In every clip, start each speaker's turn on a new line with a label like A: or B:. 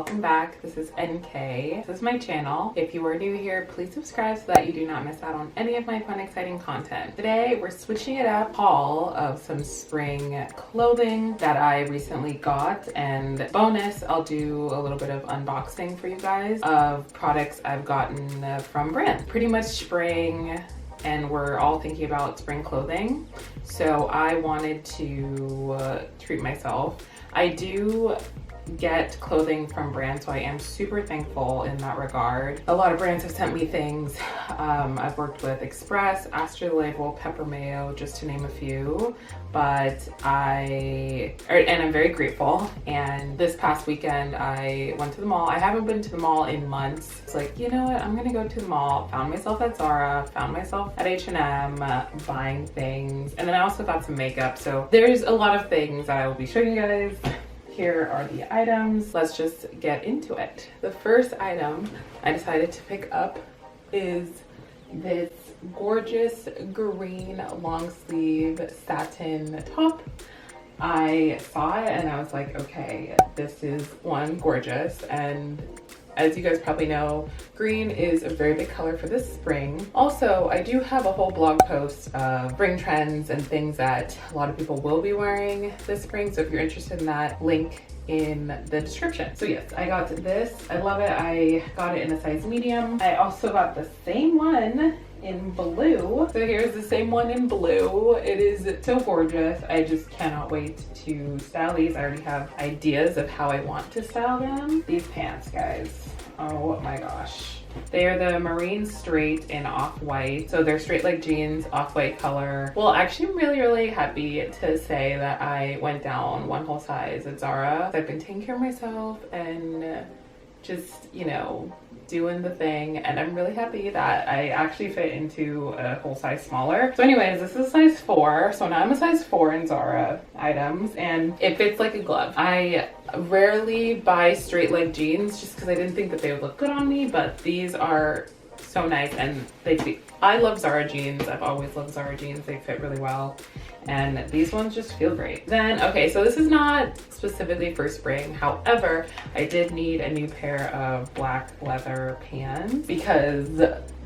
A: welcome back. This is NK. This is my channel. If you are new here, please subscribe so that you do not miss out on any of my fun, exciting content. Today, we're switching it up. Haul of some spring clothing that I recently got, and bonus, I'll do a little bit of unboxing for you guys of products I've gotten from brands. Pretty much spring, and we're all thinking about spring clothing, so I wanted to treat myself. I do get clothing from brands, so I am super thankful in that regard. A lot of brands have sent me things. I've worked with Express, Astra Label, Pepper Mayo, just to name a few, but I'm very grateful. And this past weekend I went to the mall. I haven't been to the mall in months. It's like, you know what, I'm gonna go to the mall. Found myself at Zara, found myself at H&M, buying things, and then I also got some makeup. So there's a lot of things that I will be showing you guys. Here are the items. Let's just get into it. The first item I decided to pick up is this gorgeous green long sleeve satin top. I saw it and I was like, okay, this is one, gorgeous, and as you guys probably know, green is a very big color for this spring. Also, I do have a whole blog post of spring trends and things that a lot of people will be wearing this spring. So if you're interested in that, link in the description. So yes, I got this. I love it. I got it in a size medium. I also got the same one in blue. So here's the same one in blue. It is so gorgeous. I just cannot wait to style these. I already have ideas of how I want to style them. These pants, guys. Oh my gosh. They are the marine straight in off-white. So they're straight leg jeans, off-white color. Well, actually, I'm really happy to say that I went down one whole size at Zara. I've been taking care of myself and just, you know, doing the thing, and I'm really happy that I actually fit into a whole size smaller. So anyways, this is size 4, so now I'm a size 4 in Zara items, and it fits like a glove. I rarely buy straight leg jeans just because I didn't think that they would look good on me, but these are so nice, and I love Zara jeans. I've always loved Zara jeans. They fit really well, and these ones just feel great. Then, okay, so this is not specifically for spring. However, I did need a new pair of black leather pants because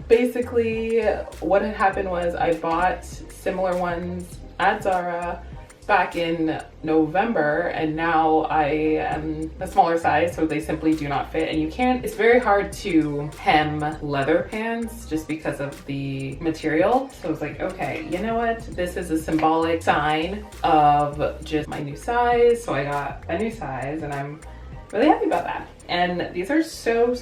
A: basically what had happened was I bought similar ones at Zara back in November, and now I am a smaller size, so they simply do not fit. And it's very hard to hem leather pants just because of the material. So I was like, okay, you know what? This is a symbolic sign of just my new size. So I got a new size and I'm really happy about that. And these are so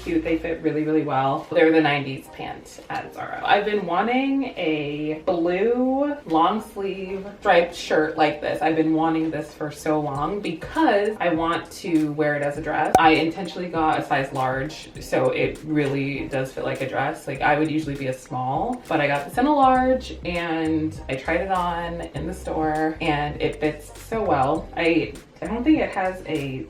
A: cute. They fit really well. They're the 90s pants at Zara. I've been wanting a blue long sleeve striped shirt like this. I've been wanting this for so long because I want to wear it as a dress. I intentionally got a size large, so it really does fit like a dress. Like, I would usually be a small, but I got this in a large and I tried it on in the store and it fits so well. I don't think it has a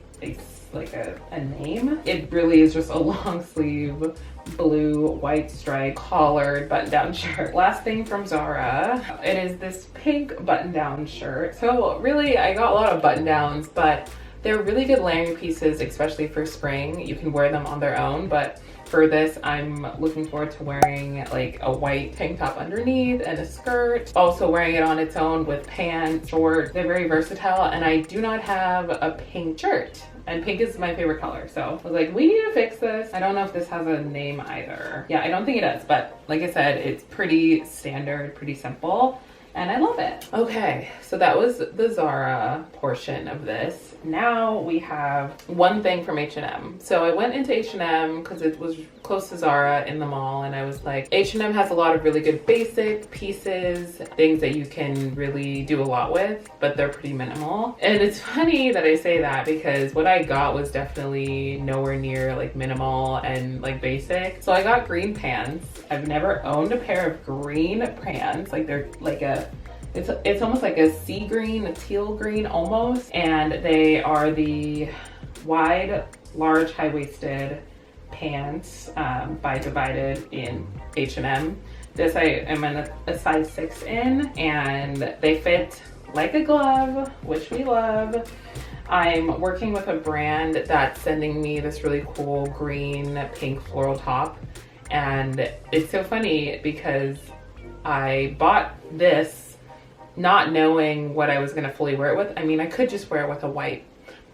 A: name. It really is just a long sleeve blue white stripe collared button down shirt. Last thing from Zara, it is this pink button down shirt. So really, I got a lot of button downs, but they're really good layering pieces, especially for spring. You can wear them on their own, but for this, I'm looking forward to wearing like a white tank top underneath and a skirt. Also wearing it on its own with pants, shorts. They're very versatile, and I do not have a pink shirt. And pink is my favorite color. So I was like, we need to fix this. I don't know if this has a name either. Yeah, I don't think it does, but like I said, it's pretty standard, pretty simple, and I love it. Okay, so that was the Zara portion of this. Now we have one thing from H&M. So I went into H&M because it was close to Zara in the mall, and I was like, H&M has a lot of really good basic pieces, things that you can really do a lot with, but they're pretty minimal. And it's funny that I say that because what I got was definitely nowhere near like minimal and like basic. So I got green pants. I've never owned a pair of green pants. Like, they're like it's almost like a sea green, a teal green almost, and they are the wide, large, high-waisted pants by Divided in H&M. This I am in a size 6 in, and they fit like a glove, which we love. I'm working with a brand that's sending me this really cool green pink floral top. And it's so funny because I bought this not knowing what I was gonna fully wear it with. I mean, I could just wear it with a white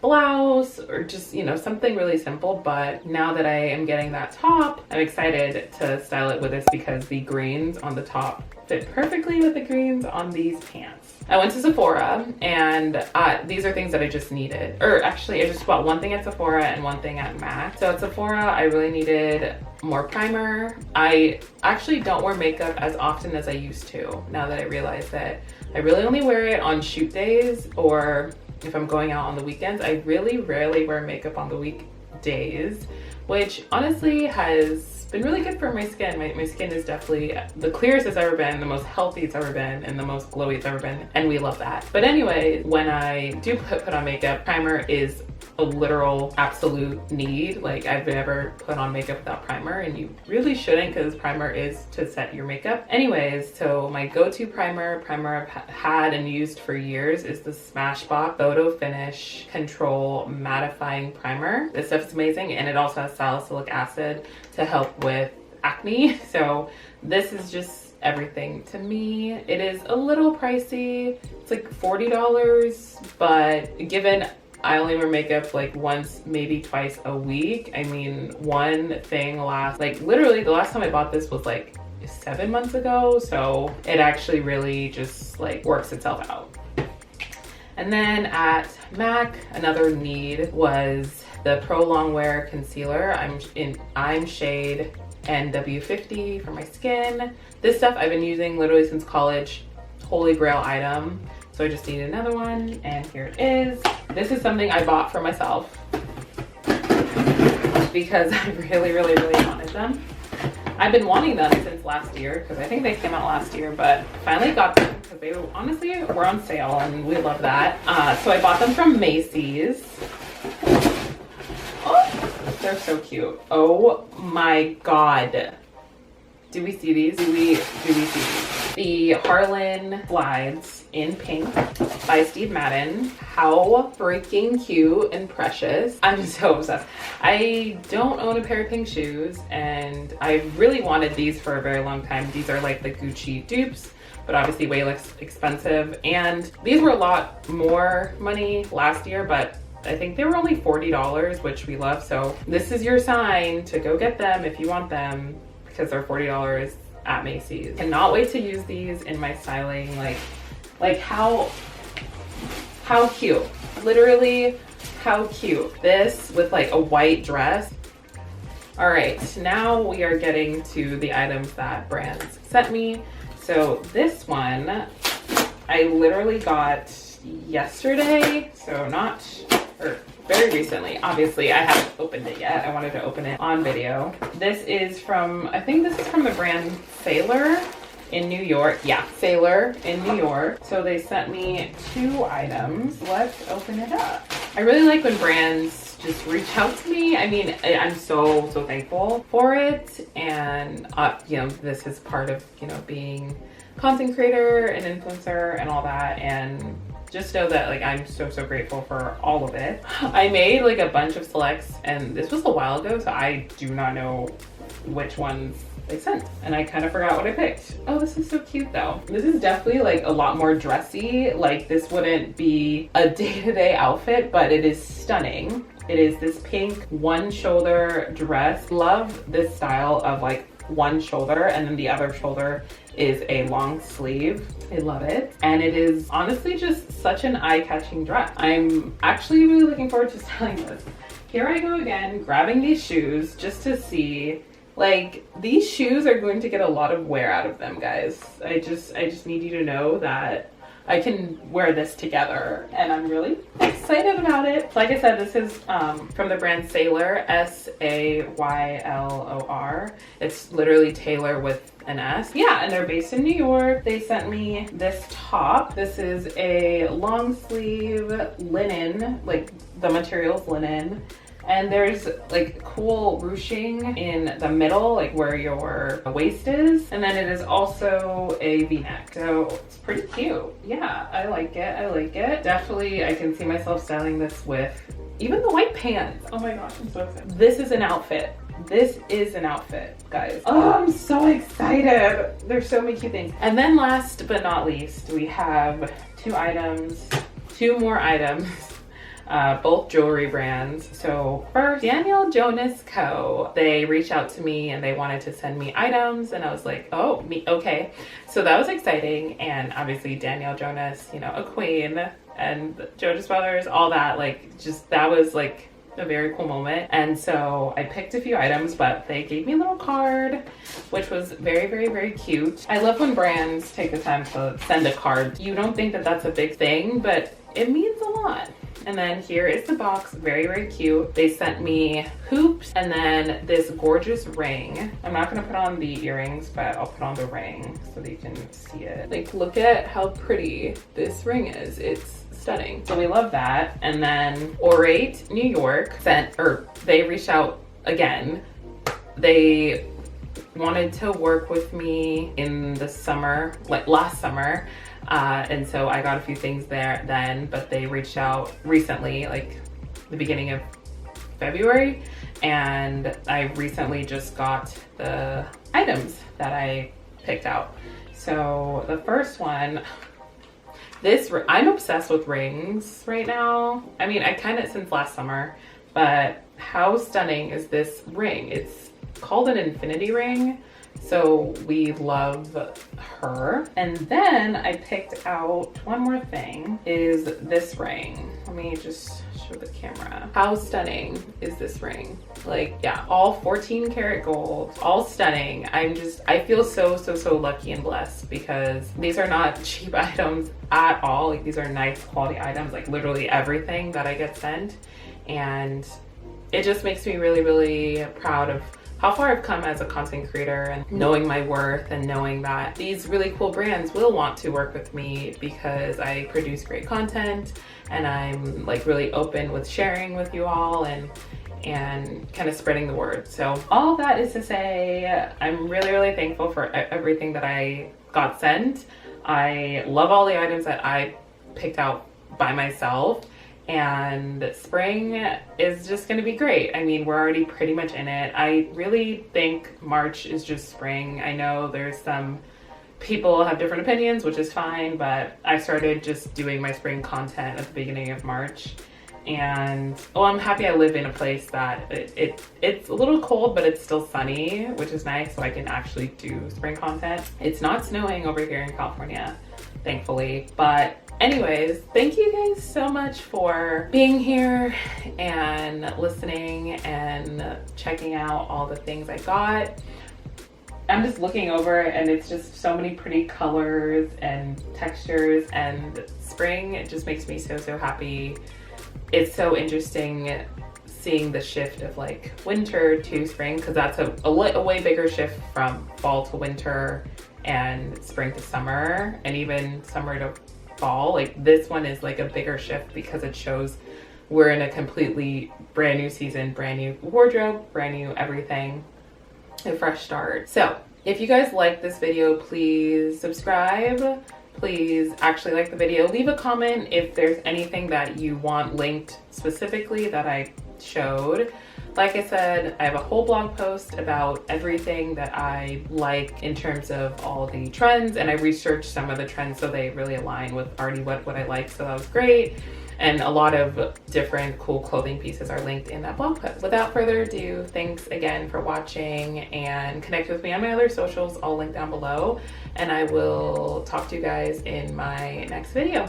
A: blouse or just, you know, something really simple, but now that I am getting that top, I'm excited to style it with this because the greens on the top fit perfectly with the greens on these pants. I went to Sephora and these are things that I just needed. Or actually, I just bought one thing at Sephora and one thing at MAC. So at Sephora, I really needed more primer. I actually don't wear makeup as often as I used to, now that I realize that I really only wear it on shoot days or if I'm going out on the weekends. I really rarely wear makeup on the weekdays, which honestly has been really good for my skin. My skin is definitely the clearest it's ever been, the most healthy it's ever been, and the most glowy it's ever been, and we love that. But anyway, when I do put on makeup, primer is a literal absolute need. Like, I've never put on makeup without primer, and you really shouldn't because primer is to set your makeup. Anyways, so my go-to primer I've had and used for years is the Smashbox Photo Finish Control Mattifying Primer. This stuff is amazing, and it also has salicylic acid to help with acne. So this is just everything to me. It is a little pricey. It's like $40, but given I only wear makeup like once, maybe twice a week. I mean, one thing lasts, like literally the last time I bought this was like 7 months ago. So it actually really just like works itself out. And then at MAC, another need was the Pro Longwear Concealer. I'm shade NW50 for my skin. This stuff I've been using literally since college. Holy grail item. So I just need another one, and here it is. This is something I bought for myself because I really wanted them. I've been wanting them since last year because I think they came out last year, but finally got them because they honestly were on sale and we love that. So I bought them from Macy's. Oh, they're so cute. Oh my God. Do we see these? Do we see these? The Harlan Slides in pink by Steve Madden. How freaking cute and precious. I'm so obsessed. I don't own a pair of pink shoes and I really wanted these for a very long time. These are like the Gucci dupes, but obviously way less expensive. And these were a lot more money last year, but I think they were only $40, which we love. So this is your sign to go get them if you want them, because they're $40 at Macy's. Cannot wait to use these in my styling. Like how cute. Literally, how cute. This with like a white dress. All right, now we are getting to the items that brands sent me. So this one, I literally got yesterday, so very recently. Obviously, I haven't opened it yet. I wanted to open it on video. This is from, I think this is from the brand Sailor in New York. Yeah, Sailor in New York. So they sent me 2 items. Let's open it up. I really like when brands just reach out to me. I mean, I'm so thankful for it. And, you know, this is part of, you know, being a content creator and influencer and all that. And just know that like I'm so grateful for all of it. I made like a bunch of selects and this was a while ago, so I do not know which ones they sent and I kind of forgot what I picked. Oh, this is so cute though. This is definitely like a lot more dressy. Like this wouldn't be a day-to-day outfit, but it is stunning. It is this pink one shoulder dress. Love this style of like one shoulder and then the other shoulder is a long sleeve. I love it. And it is honestly just such an eye-catching dress. I'm actually really looking forward to styling this. Here I go again, grabbing these shoes just to see, like these shoes are going to get a lot of wear out of them, guys. I just need you to know that I can wear this together and I'm really excited about it. Like I said, this is from the brand Sailor, S-A-Y-L-O-R. It's literally Taylor with an S. Yeah, and they're based in New York. They sent me this top. This is a long sleeve linen, like the material's linen. And there's like cool ruching in the middle, like where your waist is. And then it is also a V-neck. So it's pretty cute. Yeah, I like it. I like it. Definitely, I can see myself styling this with even the white pants. Oh my gosh, I'm so excited. This is an outfit. This is an outfit, guys. Oh, I'm so excited. There's so many cute things. And then last but not least, we have two more items. Both jewelry brands. So first, Daniel Jonas Co. They reached out to me and they wanted to send me items, and I was like, oh, me, okay. So that was exciting. And obviously Daniel Jonas, you know, a queen, and the Jonas Brothers, all that, like, just that was like a very cool moment. And so I picked a few items, but they gave me a little card, which was very, very, very cute. I love when brands take the time to send a card. You don't think that that's a big thing, but it means a lot. And then here is the box, very, very cute. They sent me hoops and then this gorgeous ring. I'm not gonna put on the earrings, but I'll put on the ring so that you can see it. Like, look at how pretty this ring is. It's stunning. So we love that. And then Orate New York they reached out again. They wanted to work with me in the summer, like last summer. And so I got a few things there then, but they reached out recently, like the beginning of February, and I recently just got the items that I picked out. So the first one, I'm obsessed with rings right now. I mean, I kind of since last summer, but how stunning is this ring? It's called an infinity ring. So we love her. And then I picked out one more thing, is this ring. Let me just show the camera. How stunning is this ring? Like, yeah, all 14 karat gold, all stunning. I feel so lucky and blessed because these are not cheap items at all. Like, these are nice quality items, like literally everything that I get sent. And it just makes me really, really proud of how far I've come as a content creator, and knowing my worth and knowing that these really cool brands will want to work with me because I produce great content and I'm like really open with sharing with you all and kind of spreading the word. So all of that is to say, I'm really, really thankful for everything that I got sent. I love all the items that I picked out by myself. And spring is just gonna be great. I mean, we're already pretty much in it. I really think March is just spring. I know there's some people have different opinions, which is fine, but I started just doing my spring content at the beginning of March. And I'm happy I live in a place that it's a little cold, but it's still sunny, which is nice, so I can actually do spring content. It's not snowing over here in California, thankfully, but anyways, thank you guys so much for being here and listening and checking out all the things I got. I'm just looking over it and it's just so many pretty colors and textures, and spring, it just makes me so happy. It's so interesting seeing the shift of like winter to spring, because that's a way bigger shift from fall to winter and spring to summer and even summer to fall. Like, this one is like a bigger shift because it shows we're in a completely brand new season, brand new wardrobe, brand new everything, a fresh start. So if you guys like this video, please subscribe. Please actually like the video. Leave a comment if there's anything that you want linked specifically that I showed. Like I said, I have a whole blog post about everything that I like in terms of all the trends, and I researched some of the trends so they really align with already what I like, so that was great. And a lot of different cool clothing pieces are linked in that blog post. Without further ado, thanks again for watching, and connect with me on my other socials, all linked down below, and I will talk to you guys in my next video.